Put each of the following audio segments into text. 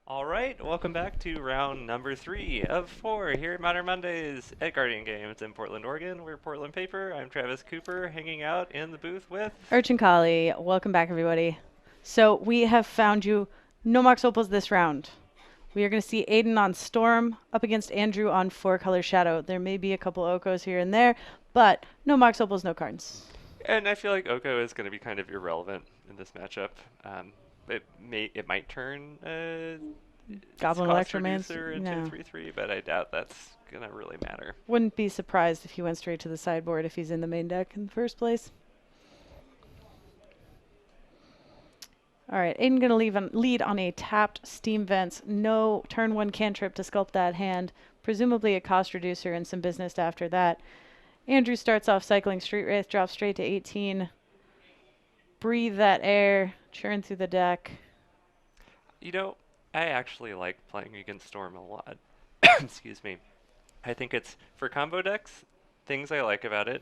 All right, welcome back to round number 3 of 4 here at Modern Mondays at Guardian Games in Portland, Oregon. We're Portland Paper. I'm Travis Cooper, hanging out in the booth with. Urchin Collie, welcome back, everybody. So we have found you no Mox Opals this round. We are going to see Aiden on Storm up against Andrew on 4-color Shadow. There may be a couple Okos here and there, but no Mox Opals, no cards. And I feel like Oko is going to be kind of irrelevant in this matchup. It might turn its Goblin cost Electromancer? reducer into No. 3/3, but I doubt that's going to really matter. Wouldn't be surprised if he went straight to the sideboard if he's in the main deck in the first place. All right, Aiden going to lead on a tapped Steam Vents. No turn 1 cantrip to sculpt that hand. Presumably a cost reducer and some business after that. Andrew starts off cycling Street Wraith, drops straight to 18. Breathe that air, churn through the deck. You know, I actually like playing against Storm a lot. Excuse me. I think it's, for combo decks, things I like about it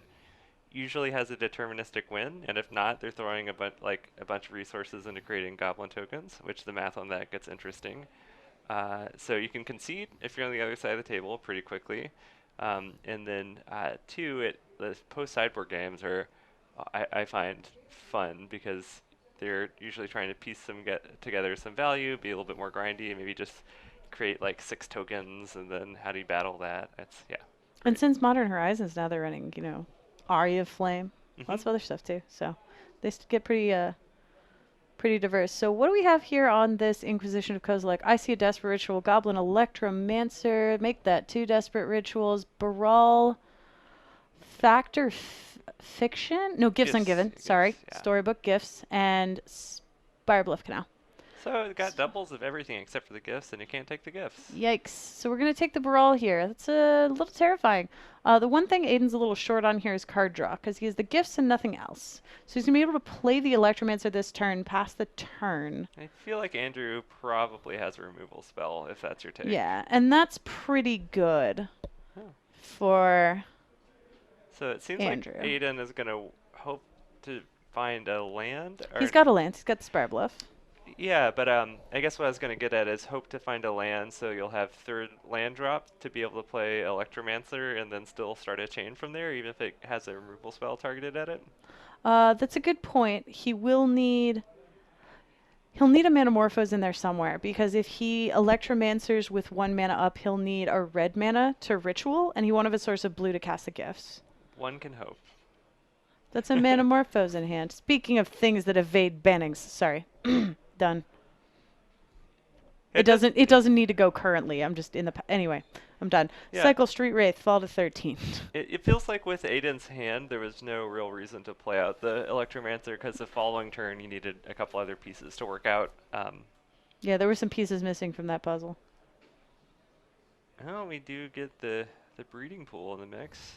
usually has a deterministic win, and if not, they're throwing a bunch of resources into creating goblin tokens, which the math on that gets interesting. So you can concede if you're on the other side of the table pretty quickly. And then two, the post sideboard games are I find fun because they're usually trying to get together some value, be a little bit more grindy, and maybe just create like 6 tokens, and then how do you battle that? It's yeah. And since Modern Horizons, now they're running, Aria of Flame, lots of other stuff too. So they get pretty diverse. So what do we have here on this Inquisition of Kozilek? I see a Desperate Ritual, Goblin Electromancer, make that 2 Desperate Rituals, Baral, Factor Fiction? No, Gifts Ungiven, sorry. Yeah. Storybook Gifts, and Spirebluff Canal. So it got doubles of everything except for the gifts, and you can't take the gifts. Yikes. So we're going to take the Baral here. That's a little terrifying. The one thing Aiden's a little short on here is card draw, because he has the gifts and nothing else. So he's going to be able to play the Electromancer this turn, pass the turn. I feel like Andrew probably has a removal spell, if that's your take. Yeah, and that's pretty good for So it seems Andrew. like Aiden is going to hope to find a land. He's got a land. He's got the Spirebluff. Yeah, but I guess what I was going to get at is hope to find a land, so you'll have 3rd land drop to be able to play Electromancer and then still start a chain from there, even if it has a removal spell targeted at it. That's a good point. He'll need a Manamorphose in there somewhere, because if he Electromancers with 1 mana up, he'll need a red mana to Ritual, and he won't have a source of blue to cast the gifts. One can hope. That's a Manamorphose in hand. Speaking of things that evade bannings, sorry. Done. It doesn't need to go currently. I'm just in the anyway. I'm done. Yeah. Cycle Street Wraith, fall to 13. It feels like with Aiden's hand, there was no real reason to play out the Electromancer because the following turn you needed a couple other pieces to work out. Yeah, there were some pieces missing from that puzzle. Oh, we do get the breeding pool in the mix.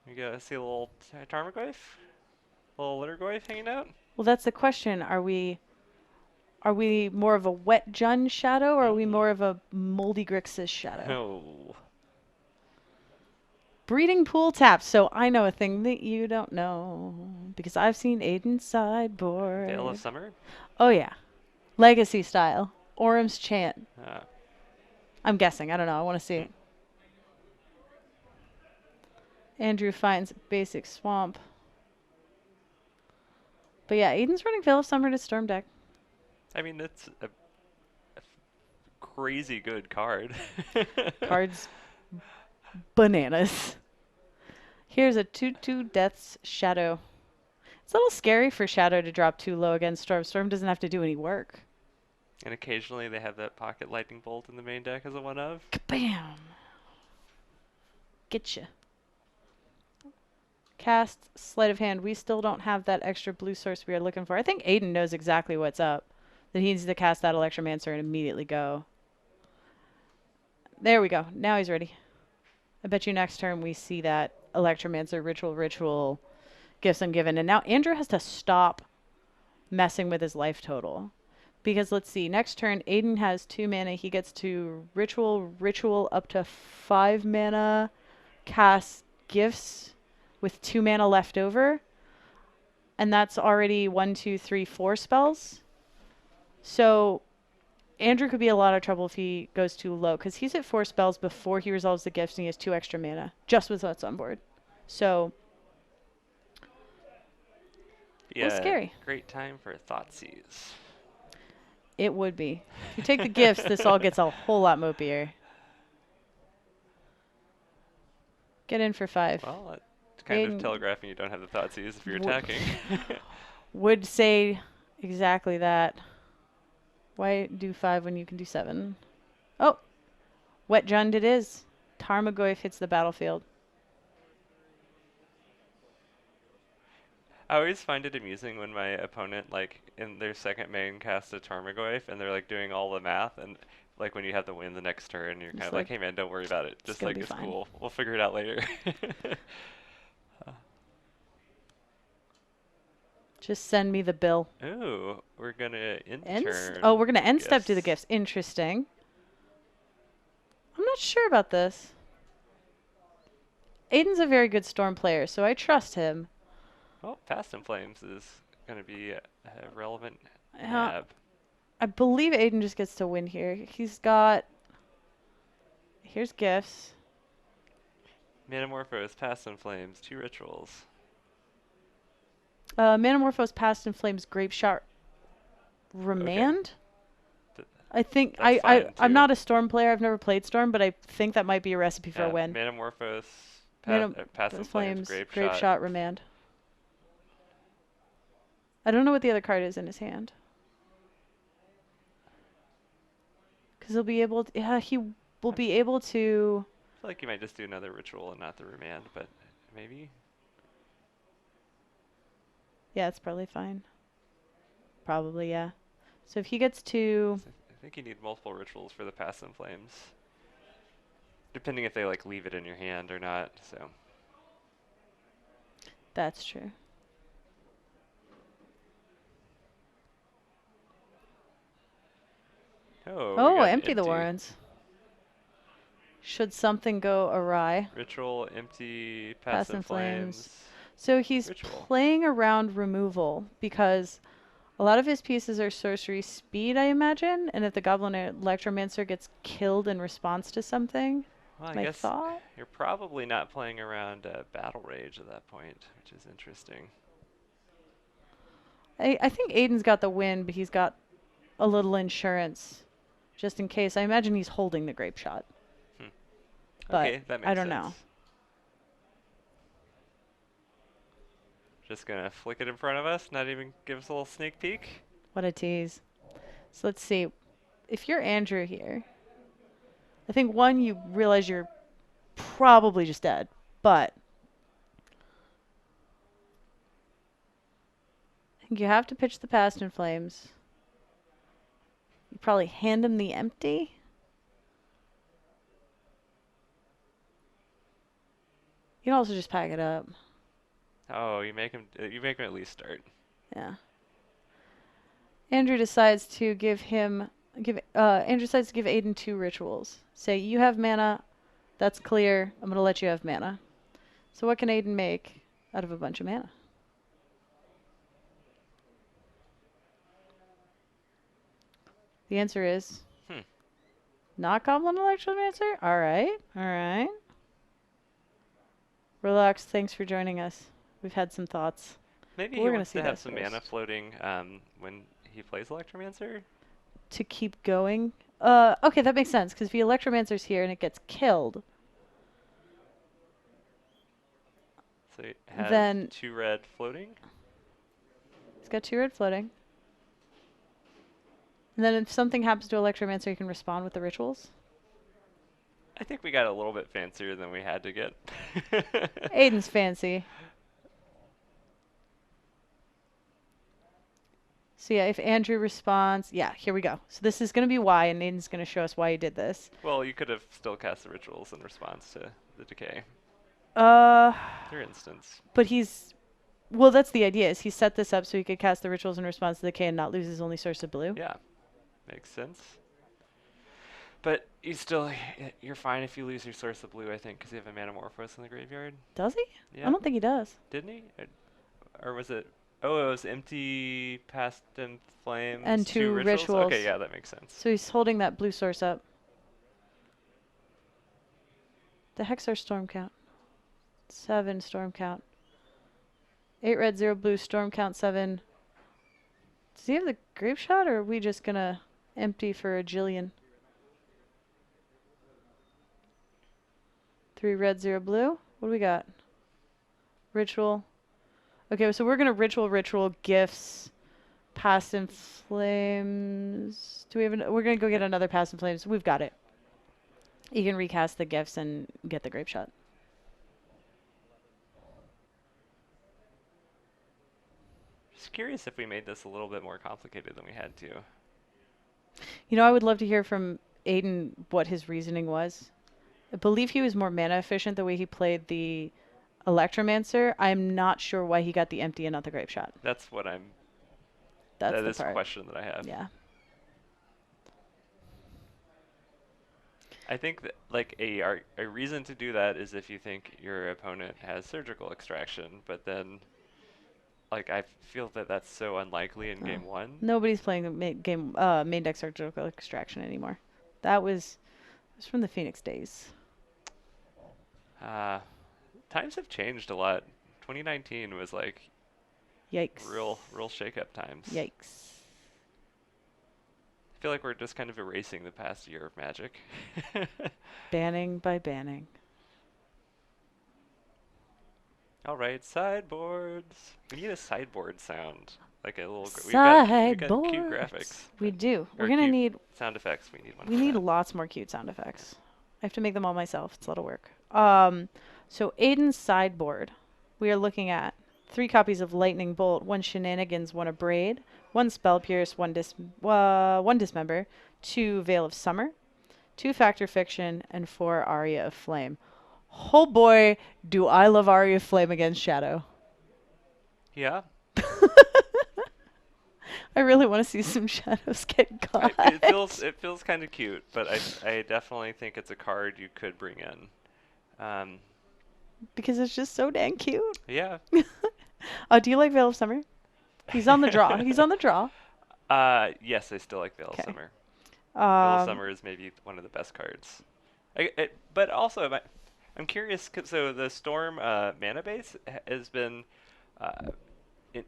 We got see a little Tarmogoyf, a little Littergoyf hanging out. Well, that's the question. Are we more of a wet Jun Shadow, or are we more of a Moldy Grixis Shadow? No. Breeding pool taps. So I know a thing that you don't know, because I've seen Aiden's sideboard. Veil of Summer? Oh, yeah. Legacy style. Orum's Chant. I'm guessing. I don't know. I want to see it. Andrew finds basic swamp. But yeah, Aiden's running Veil of Summer to Storm deck. I mean, it's a crazy good card. Card's bananas. Here's a 2/2 Death's Shadow. It's a little scary for Shadow to drop too low against Storm. Storm doesn't have to do any work. And occasionally they have that pocket lightning bolt in the main deck as a one of. Kabam! Getcha. Cast, Sleight of Hand. We still don't have that extra blue source we are looking for. I think Aiden knows exactly what's up. That he needs to cast that Electromancer and immediately go. There we go. Now he's ready. I bet you next turn we see that Electromancer, Ritual, Gifts Ungiven. And now Andrew has to stop messing with his life total. Because let's see, next turn Aiden has 2 mana. He gets to Ritual up to 5 mana. Cast Gifts with 2 mana left over. And that's already 1, 2, 3, 4 spells. So Andrew could be a lot of trouble if he goes too low, because he's at 4 spells before he resolves the gifts, and he has 2 extra mana just with what's on board. So, a little Yeah, scary. great time for Thoughtseize. It would be. If you take the gifts, this all gets a whole lot mopier. Get in for 5. Well, it's kind of Aiden telegraphing you don't have the Thoughtseize if you're attacking. would say exactly that. Why do 5 when you can do 7? Oh, Wet Jund it is. Tarmogoyf hits the battlefield. I always find it amusing when my opponent, like, in their second main casts a Tarmogoyf, and they're, like, doing all the math, and, like, when you have to win the next turn, you're kind It's of like, like, hey man, don't worry about it. it's Just, gonna like, be it's fine. cool. We'll figure it out later. Just send me the bill. Ooh, we're gonna Oh, we're gonna end step to the gifts. gifts. Interesting. I'm not sure about this. Aiden's a very good Storm player, so I trust him. Well, Fast and Flames is gonna be a relevant Uh, nab. I believe Aiden just gets to win here. He's got. Here's gifts. Metamorphose, Fast and Flames, 2 rituals. Manamorphose, Past in Flames, Grape Shot, Okay, Remand. th I think that's fine I'm too. not a Storm player. I've never played Storm, but I think that might be a recipe for a win. Metamorphose, Fast and Flames, Flames, Grape Grape Shot. Shot, Remand. I don't know what the other card is in his hand. Because he'll be able to, yeah, he will I be able to. feel like you might just do another ritual and not the remand, but maybe. Yeah, it's probably fine. Probably, yeah. So if he gets to. 'Cause I think you need multiple rituals for the Fast and Flames, depending if they like leave it in your hand or not. So. That's true. Oh, we Oh, got empty the empty. warrens. Should something go awry. Ritual, empty, Fast Past in and Flames. Flames, So he's ritual. playing around removal because a lot of his pieces are sorcery speed, I imagine. And if the Goblin Electromancer gets killed in response to something, Well, it's I my guess thought. you're probably not playing around Battle Rage at that point, which is interesting. I think Aiden's got the win, but he's got a little insurance just in case. I imagine he's holding the Grape Shot, Hmm. but Okay, that I makes don't know. sense. Just gonna flick it in front of us, not even give us a little sneak peek. What a tease. So let's see. If you're Andrew here, I think one, you realize you're probably just dead, but I think you have to pitch the Past in Flames. You probably hand him the empty. You can also just pack it up. Oh, you make him at least start. Yeah. Andrew decides to give Aiden 2 rituals. Say, you have mana, that's clear, I'm gonna let you have mana. So what can Aiden make out of a bunch of mana? The answer is Hmm. not Goblin Electromancer? Alright. Relax, thanks for joining us. We've had some thoughts. Maybe But he we're gonna wants see to have those some mana first. floating when he plays Electromancer. To keep going. Okay, that makes sense, because if the Electromancer's here and it gets killed, So you have then 2 red floating. it's got 2 red floating. And then if something happens to Electromancer, you can respond with the rituals. I think we got a little bit fancier than we had to get. Aiden's fancy. So yeah, if Andrew responds, yeah, here we go. So this is going to be why, and Aiden's going to show us why he did this. Well, you could have still cast the rituals in response to the decay. Uh, For instance. but well, that's the idea, is he set this up so he could cast the rituals in response to the K and not lose his only source of blue. Yeah, makes sense. But you're fine if you lose your source of blue, I think, because you have a Manamorphose in the graveyard. Does he? I Yeah, don't think he does. didn't he? Or was it? Oh, it was empty, past in and flames, two two rituals. Okay, rituals. yeah, that makes sense. So he's holding that blue source up. The heck's our storm count? 7 storm count. 8 red, 0 blue, storm count 7. Does he have the grape shot, or are we just gonna empty for a jillion? 3 red, 0 blue. What do we got? Ritual. Okay, so we're gonna ritual gifts. Past in flames. Do we have? We're gonna go get another past in flames. We've got it. You can recast the gifts and get the grape shot. Just curious if we made this a little bit more complicated than we had to. You know, I would love to hear from Aiden what his reasoning was. I believe he was more mana efficient the way he played the Electromancer. I'm not sure why he got the empty and not the grape shot. That's what I'm. That's That the is a part. question that I have. Yeah. I think that like a reason to do that is if you think your opponent has surgical extraction, but then like I feel that that's so unlikely in No. game one. Nobody's playing the main deck surgical extraction anymore. That was from the Phoenix days. Uh, Times have changed a lot. 2019 was like Yikes. real shake-up times. Yikes. I feel like we're just kind of erasing the past year of Magic. Banning by banning. All right, sideboards. We need a sideboard sound, like a little. We've got cute graphics. Sideboards. We do. We're Or gonna cute need sound effects. We need one we for need that. lots more cute sound effects. I have to make them all myself. It's a lot of work. So Aiden's sideboard. We are looking at 3 copies of Lightning Bolt, 1 Shenanigans, 1 Abrade, 1 Spell Pierce, 1 Dismember, 2 Veil of Summer, 2 Factor Fiction, and 4 Aria of Flame. Oh boy, do I love Aria of Flame against Shadow. Yeah, I really want to see some shadows get caught. it feels kind of cute, but I definitely think it's a card you could bring in. Because it's just so dang cute. Yeah. Do you like Veil of Summer? He's on the draw. He's on the draw. Yes, I still like Veil of 'Kay. Summer. Veil of Um, Summer is maybe one of the best cards. But also, I'm curious. So the Storm mana base has been uh,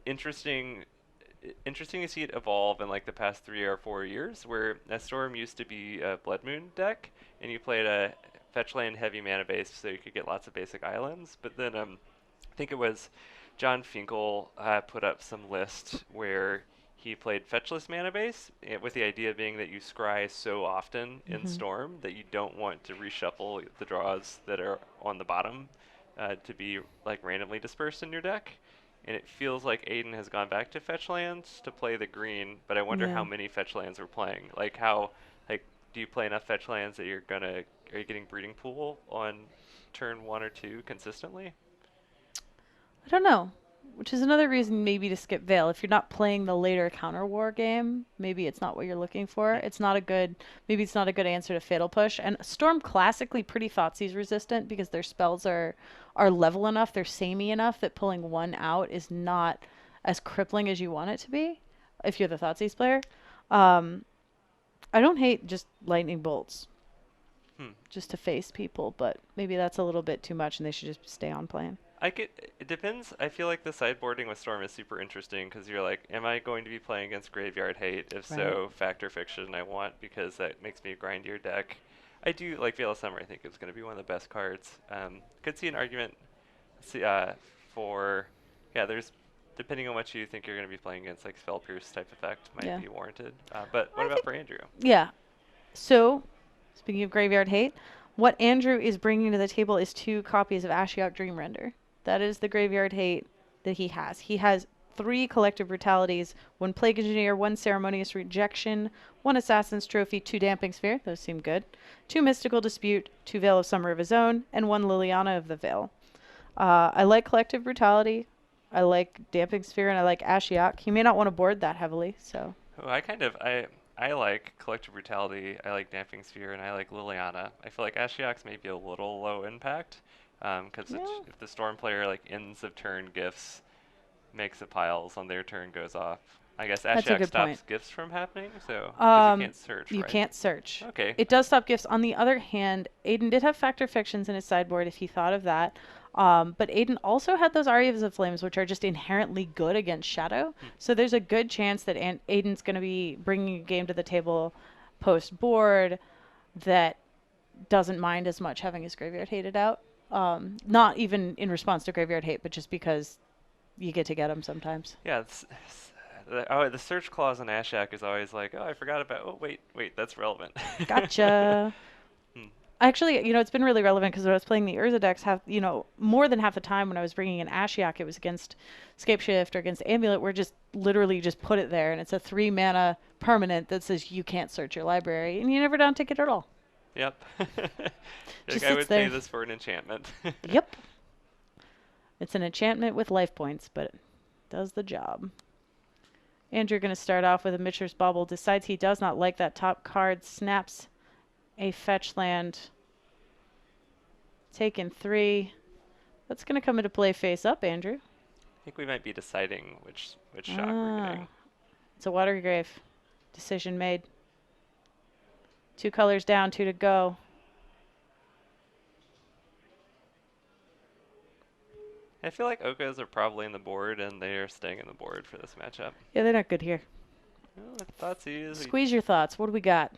interesting. Interesting to see it evolve in like the past 3 or 4 years, where a Storm used to be a Blood Moon deck, and you played a fetch land heavy mana base, so you could get lots of basic islands. But then I think it was John Finkel put up some list where he played fetchless mana base, with the idea being that you scry so often in mhm. Storm that you don't want to reshuffle the draws that are on the bottom to be like randomly dispersed in your deck. And it feels like Aiden has gone back to fetch lands to play the green, but I wonder how Yeah. many fetch lands we're playing. Like how, like, do you play enough fetch lands that are you getting breeding pool on turn 1 or 2 consistently? I don't know. Which is another reason maybe to skip Veil. If you're not playing the later counter war game, maybe it's not what you're looking for. Hmm. Maybe it's not a good answer to Fatal Push. And Storm classically pretty Thoughtseize resistant because their spells are level enough, they're samey enough that pulling one out is not as crippling as you want it to be if you're the Thoughtseize player. Um, I don't hate just lightning bolts Hmm. just to face people, but maybe that's a little bit too much and they should just stay on playing. It depends. I feel like the sideboarding with Storm is super interesting because you're like, am I going to be playing against Graveyard Hate? If Right. so, Factor Fiction I want because that makes me grind your deck. I do like Veil of Summer. I think is going to be one of the best cards. Could see an argument see, for yeah. There's depending on what you think you're going to be playing against, like Spell Pierce type effect might Yeah. be warranted. But what I about think for Andrew? yeah. So, speaking of graveyard hate, what Andrew is bringing to the table is 2 copies of Ashiok Dream Render. That is the graveyard hate that he has. He has 3 collective brutalities, 1 plague engineer, 1 ceremonious rejection, 1 assassin's trophy, 2 damping sphere. Those seem good. 2 mystical dispute, 2 veil of summer of his own, and 1 Liliana of the Veil. I like collective brutality. I like damping sphere, and I like Ashiok. He may not want to board that heavily, so Oh, I like Collective Brutality, I like Damping Sphere, and I like Liliana. I feel like Ashiok's maybe a little low impact, because yeah. if the Storm player like ends of turn gifts makes it piles on their turn goes off. I guess That's a Ashak good point. stops gifts from happening, so because you Um, can't search, you right? can't search. Okay. It does stop gifts. On the other hand, Aiden did have Factor Fictions in his sideboard if he thought of that. But Aiden also had those Arias of Flames, which are just inherently good against Shadow. Hmm. So there's a good chance that Aiden's going to be bringing a game to the table post board that doesn't mind as much having his graveyard hated out. Not even in response to graveyard hate, but just because you get to get them sometimes. Yeah. The search clause in Ashak is always like, oh, I forgot about. Oh, wait, that's relevant. Gotcha. Hmm. Actually, it's been really relevant because when I was playing the Urza decks, more than half the time when I was bringing in Ashiok, it was against Scapeshift or against Amulet, where just literally just put it there, and it's a 3 mana permanent that says you can't search your library, and you never down tick it at all. Yep. Like Just I sits would pay there. this for an enchantment. Yep. It's an enchantment with life points, but it does the job. Andrew going to start off with a Mitcher's Bauble, decides he does not like that top card, snaps a fetch land, taking 3. That's going to come into play face up, Andrew. I think we might be deciding which shock we're getting. It's a water grave. Decision made. 2 colors down, 2 to go. I feel like Okas are probably in the board, and they are staying in the board for this matchup. Yeah, they're not good here. Well, Thoughtseize. Squeeze your thoughts. What do we got?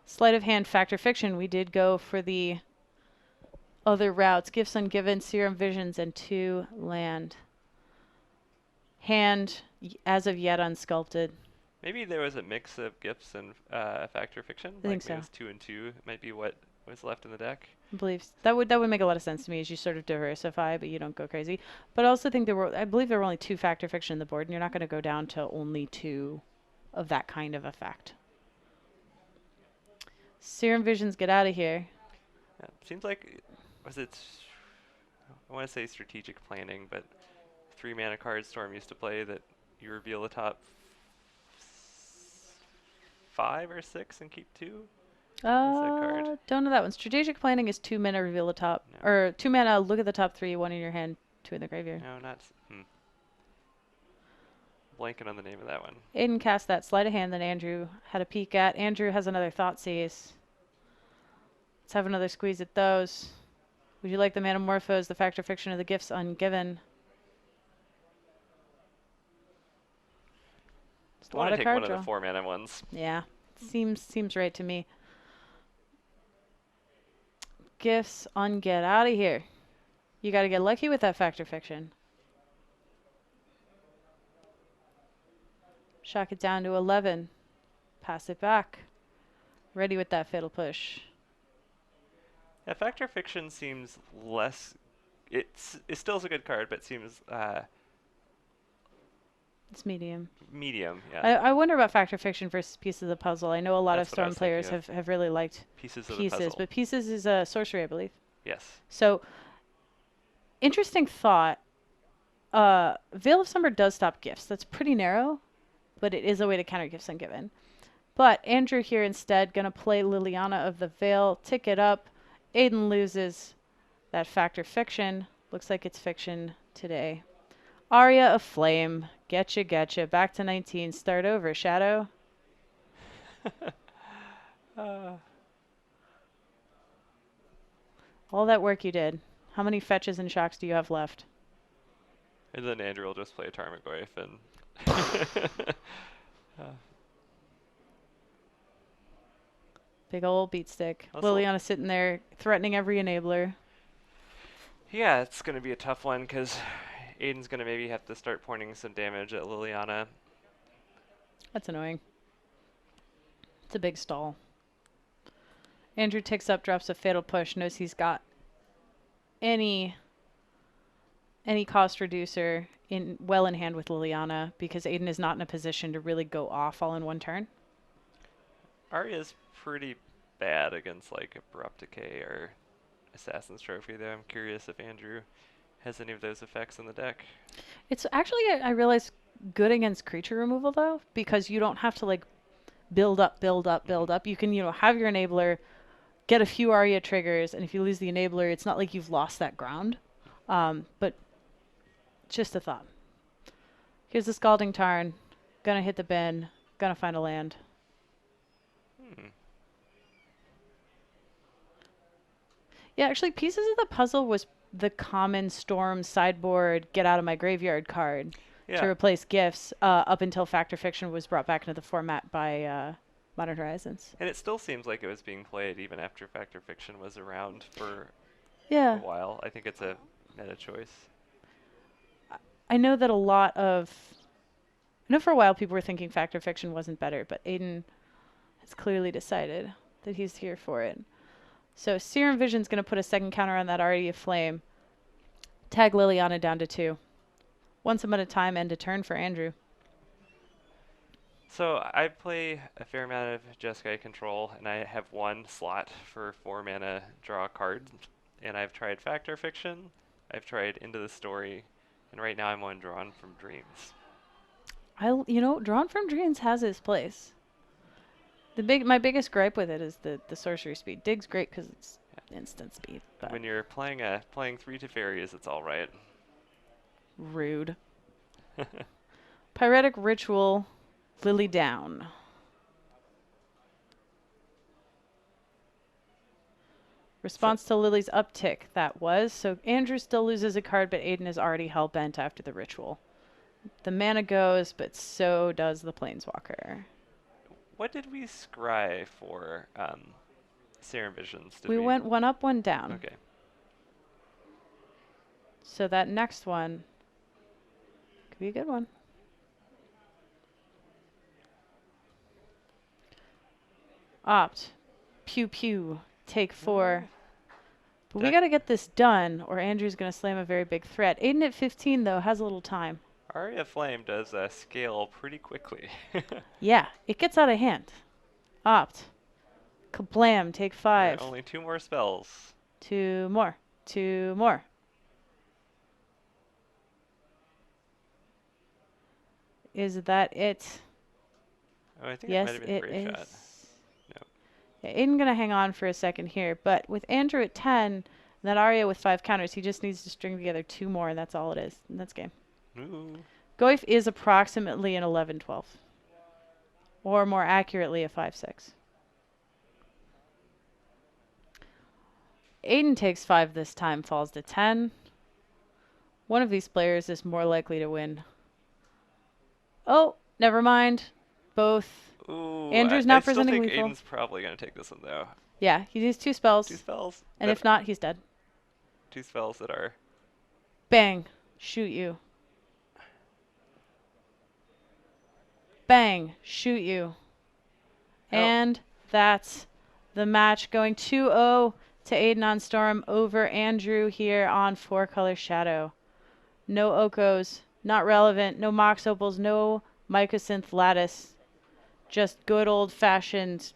Sleight of hand, Factor Fiction. We did go for the other routes. Gifts Ungiven, Serum Visions, and 2 land. Hand, as of yet, unsculpted. Maybe there was a mix of gifts and Factor Fiction. I think Maybe it so. was 2 and 2. Might be what was left in the deck. I believe that would make a lot of sense to me as you sort of diversify, but you don't go crazy. But I also think I believe there were only 2 Factor Fiction on the board, and you're not going to go down to only 2 of that kind of effect. Serum Visions, get out of here. Yeah, seems like was it? I want to say strategic planning, but 3 mana card Storm used to play that you reveal the top 5 or 6 and keep 2. What's that card? Don't know that one. Strategic Planning is 2 mana, reveal the top, No. or 2 mana, look at the top 3, 1 in your hand, 2 in the graveyard. No, not. Blanking on the name of that one. Aiden cast that sleight of hand that Andrew had a peek at. Andrew has another Thoughtseize. Let's have another squeeze at those. Would you like the Metamorphose, the Factor Fiction, or the Gifts Ungiven? I want to take one of the 4 mana ones. Yeah, seems right to me. Gifts Unget out of here. You got to get lucky with that Factor Fiction. Shock it down to 11. Pass it back. Ready with that Fatal Push. Yeah, Factor Fiction seems less. It still is a good card, but seems It's medium. medium. Yeah. I wonder about Factor Fiction versus Pieces of the Puzzle. I know a lot That's of what I Storm was players thinking have really liked Pieces of the Pieces, puzzle. but Pieces is a sorcery, I believe. Yes. So, interesting thought. Veil of Summer does stop gifts. That's pretty narrow, but it is a way to counter Gifts Ungiven. But Andrew here instead going to play Liliana of the Veil, tick it up. Aiden loses that Factor Fiction. Looks like it's fiction today. Aria of Flame. Getcha. Back to 19. Start over. Shadow. All that work you did. How many fetches and shocks do you have left? And then Andrew will just play a Tarmogoyf and. Big old beat stick. Also- Liliana sitting there threatening every enabler. Yeah, it's going to be a tough one because Aiden's going to maybe have to start pointing some damage at Liliana. That's annoying. It's a big stall. Andrew ticks up, drops a Fatal Push, knows he's got any cost reducer well in hand with Liliana because Aiden is not in a position to really go off all in one turn. Arya's pretty bad against like Abrupt Decay or Assassin's Trophy, though. I'm curious if Andrew has any of those effects in the deck. It's actually, I realize, good against creature removal, though, because you don't have to, like, build up. You can, have your enabler, get a few Arya triggers, and if you lose the enabler, it's not like you've lost that ground. But just a thought. Here's the Scalding Tarn. Gonna hit the bin. Gonna find a land. Hmm. Yeah, actually, Pieces of the Puzzle was the common Storm sideboard get out of my graveyard card to Yeah. replace gifts up until Fact or Fiction was brought back into the format by Modern Horizons. And it still seems like it was being played even after Fact or Fiction was around for a Yeah. while. I think it's a meta choice. I know that a lot of. I know for a while people were thinking Fact or Fiction wasn't better, but Aiden has clearly decided that he's here for it. So Serum Vision's going to put a second counter on that already aflame. Tag Liliana down to 2. One summon at a time, end a turn for Andrew. So I play a fair amount of Jeskai control, and I have one slot for 4 mana draw cards. And I've tried Fact or Fiction, I've tried Into the Story, and right now I'm on Drawn from Dreams. Drawn from Dreams has its place. My biggest gripe with it is the sorcery speed. Dig's great because it's instant speed, And but when you're playing 3 Teferis, it's all right. rude. Pyretic Ritual, Lily down. So Response to Lily's uptick, that was. So Andrew still loses a card, but Aiden is already hell-bent after the ritual. The mana goes, but so does the Planeswalker. what did we scry for Serum Visions? Did We we? went one up, one down. Okay. So that next one could be a good one. Opt. Pew pew. Take 4. But we Deck got to get this done, or Andrew's going to slam a very big threat. Aiden at 15, though, has a little time. Aria Flame does scale pretty quickly. Yeah, it gets out of hand. Opt. Kablam. Take There 5. are only 2 more spells. 2 more. 2 more. Is that it? Oh, I think it might Yes, have been it Brave Shot. is. No. Yeah, Aiden going to hang on for a second here, but with Andrew at 10, and that Arya with 5 counters, he just needs to string together 2 more, and that's all it is. And that's game. Ooh. Goif is approximately an 11-12. Or more accurately, a 5-6. Aiden takes 5 this time, falls to 10. One of these players is more likely to win. Oh, never mind. Both. Ooh, Andrew's I not still presenting think lethal. Aiden's probably going to take this one, though. Yeah, he needs 2 2 spells. spells. And if not, he's dead. 2 spells that are... Bang. Shoot you. Bang. Shoot you. Oh. And that's the match going 2-0 to Aiden on Storm over Andrew here on 4-color Shadow. No Okos. Not relevant. No Mox Opals. No Mycosynth Lattice. Just good old-fashioned...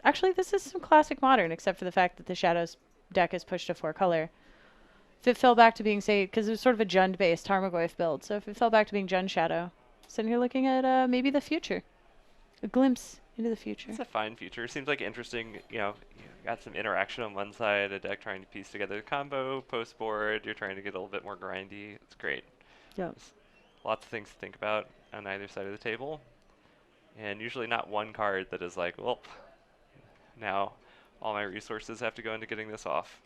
Actually, this is some classic Modern, except for the fact that the Shadows deck is pushed to 4-color. If it fell back to being, say, because it was sort of a Jund-based Tarmogoyf build, so if it fell back to being Jund Shadow, sitting here looking at maybe the future. A glimpse into the future. It's a fine feature. Seems like interesting, you got some interaction on one side, a deck trying to piece together the combo, post board, you're trying to get a little bit more grindy. It's great. Yep. There's lots of things to think about on either side of the table. And usually not one card that is like, well, now all my resources have to go into getting this off.